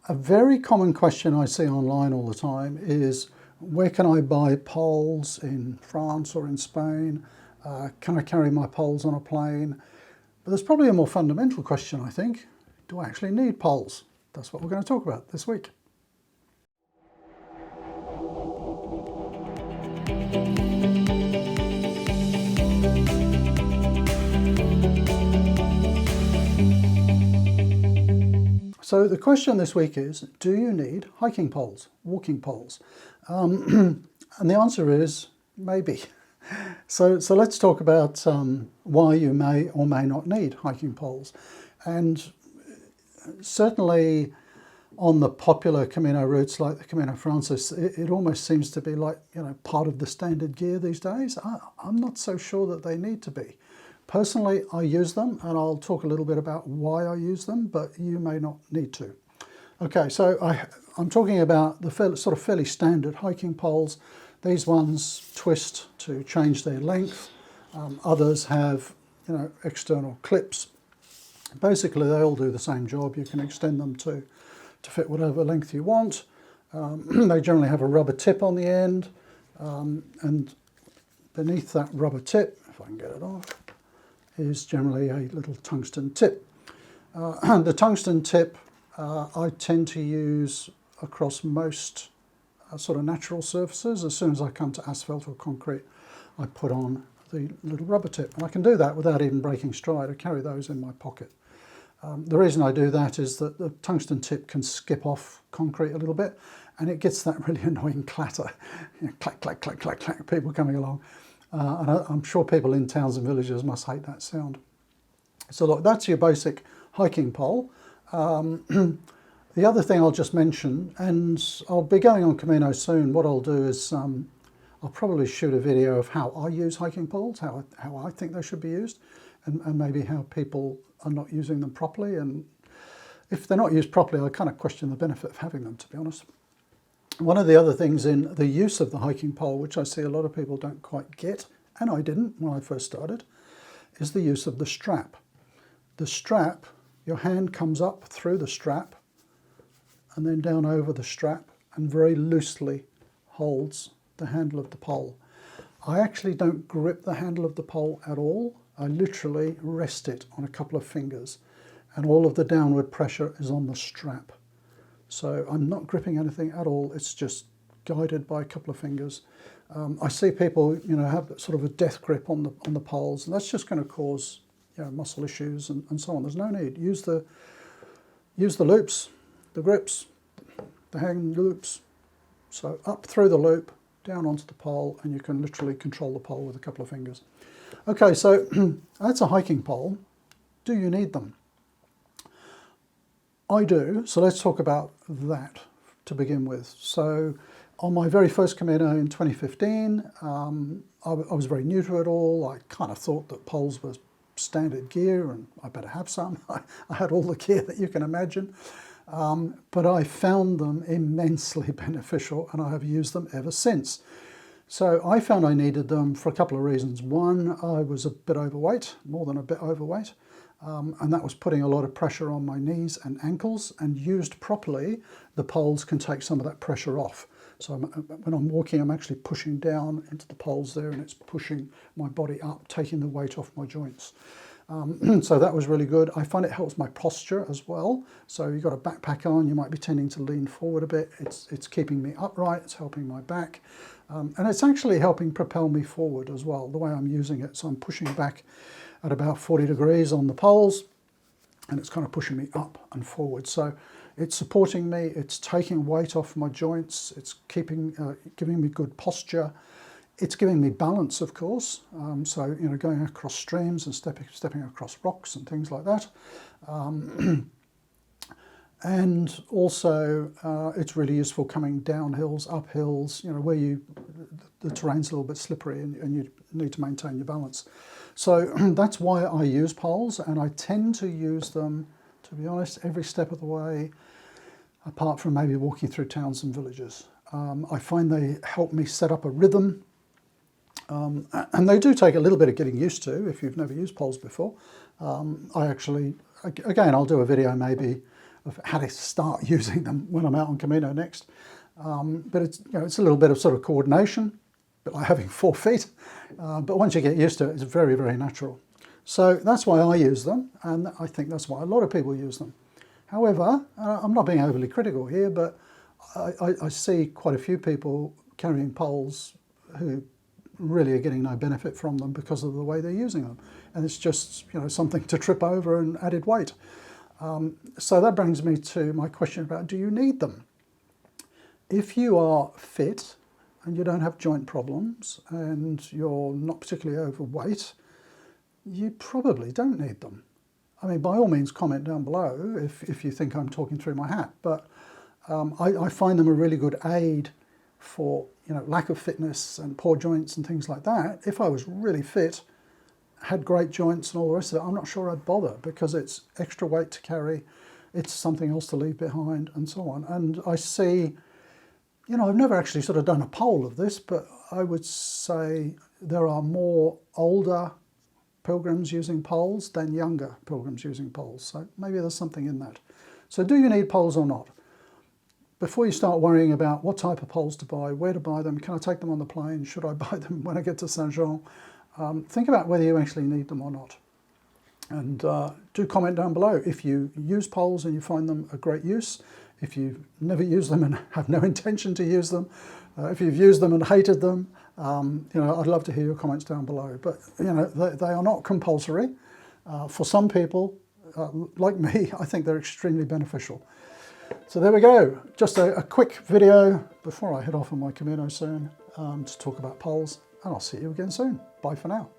A very common question I see online all the time is, where can I buy poles in France or in Spain? Can I carry my poles on a plane? But there's probably a more fundamental question, I think. Do I actually need poles? That's what we're going to talk about this week. So the question this week is, do you need hiking poles, walking poles? And the answer is maybe. So let's talk about why you may or may not need hiking poles. And certainly on the popular Camino routes like the Camino Frances, it almost seems to be like, part of the standard gear these days. I'm not so sure that they need to be. Personally, I use them, and I'll talk a little bit about why I use them, but you may not need to. Okay, so I'm talking about the fairly standard hiking poles. These ones twist to change their length. Others have, external clips. Basically, they all do the same job. You can extend them to fit whatever length you want. They generally have a rubber tip on the end, and beneath that rubber tip, if I can get it off, is generally a little tungsten tip. The tungsten tip I tend to use across most sort of natural surfaces. As soon as I come to asphalt or concrete, I put on the little rubber tip, and I can do that without even breaking stride. I carry those in my pocket. The reason I do that is that the tungsten tip can skip off concrete a little bit, and it gets that really annoying clatter, clack, clack, clack, clack, clack, people coming along. And I'm sure people in towns and villages must hate that sound. So look, that's your basic hiking pole. The other thing I'll just mention, and I'll be going on Camino soon, what I'll do is I'll probably shoot a video of how I use hiking poles, how I think they should be used, and maybe how people are not using them properly. And if they're not used properly, I kind of question the benefit of having them, to be honest. One of the other things in the use of the hiking pole, which I see a lot of people don't quite get, and I didn't when I first started, is the use of the strap. The strap, your hand comes up through the strap and then down over the strap and very loosely holds the handle of the pole. I actually don't grip the handle of the pole at all. I literally rest it on a couple of fingers, and all of the downward pressure is on the strap. So I'm not gripping anything at all. It's just guided by a couple of fingers. I see people, have sort of a death grip on the poles, and that's just going to cause, muscle issues and so on. There's no need. Use the loops, the grips, the hang loops. So up through the loop, down onto the pole, and you can literally control the pole with a couple of fingers. Okay, so that's a hiking pole. Do you need them? I do, so let's talk about that to begin with. So on my very first Camino in 2015, I was very new to it all. I kind of thought that poles were standard gear and I better have some. I had all the gear that you can imagine, but I found them immensely beneficial, and I have used them ever since. So I found I needed them for a couple of reasons. One, I was a bit overweight, more than a bit overweight. And that was putting a lot of pressure on my knees and ankles, and used properly, the poles can take some of that pressure off. So when I'm walking, I'm actually pushing down into the poles there, and it's pushing my body up, taking the weight off my joints. So that was really good. I find it helps my posture as well. So you've got a backpack on, you might be tending to lean forward a bit. It's keeping me upright, it's helping my back. And it's actually helping propel me forward as well, the way I'm using it. So I'm pushing back at about 40 degrees on the poles, and it's kind of pushing me up and forward. So it's supporting me, it's taking weight off my joints, it's giving me good posture. It's giving me balance, of course. So, going across streams and stepping across rocks and things like that. And also, it's really useful coming down hills, up hills, where the terrain's a little bit slippery and you need to maintain your balance. So that's why I use poles, and I tend to use them, to be honest, every step of the way, apart from maybe walking through towns and villages. I find they help me set up a rhythm, and they do take a little bit of getting used to if you've never used poles before. I actually, again, I'll do a video maybe of how to start using them when I'm out on Camino next. But it's, it's a little bit of sort of coordination, a bit like having 4 feet. But once you get used to it, it's very, very natural. So that's why I use them, and I think that's why a lot of people use them. However, I'm not being overly critical here, but I see quite a few people carrying poles who really are getting no benefit from them because of the way they're using them. And it's just, something to trip over and added weight. So that brings me to my question about, do you need them? If you are fit and you don't have joint problems and you're not particularly overweight, you probably don't need them. I mean, by all means, comment down below if you think I'm talking through my hat, but I find them a really good aid for lack of fitness and poor joints and things like that. If I was really fit, had great joints and all the rest of it, I'm not sure I'd bother, because it's extra weight to carry, it's something else to leave behind, and so on. And I see, I've never actually sort of done a poll of this, but I would say there are more older pilgrims using poles than younger pilgrims using poles. So maybe there's something in that. So do you need poles or not? Before you start worrying about what type of poles to buy, where to buy them, can I take them on the plane, should I buy them when I get to Saint-Jean, think about whether you actually need them or not. And do comment down below if you use poles and you find them a great use, if you've never used them and have no intention to use them, if you've used them and hated them. I'd love to hear your comments down below. But they are not compulsory. For some people, like me, I think they're extremely beneficial. So there we go. Just a quick video before I head off on my Camino soon to talk about poles, and I'll see you again soon. Bye for now.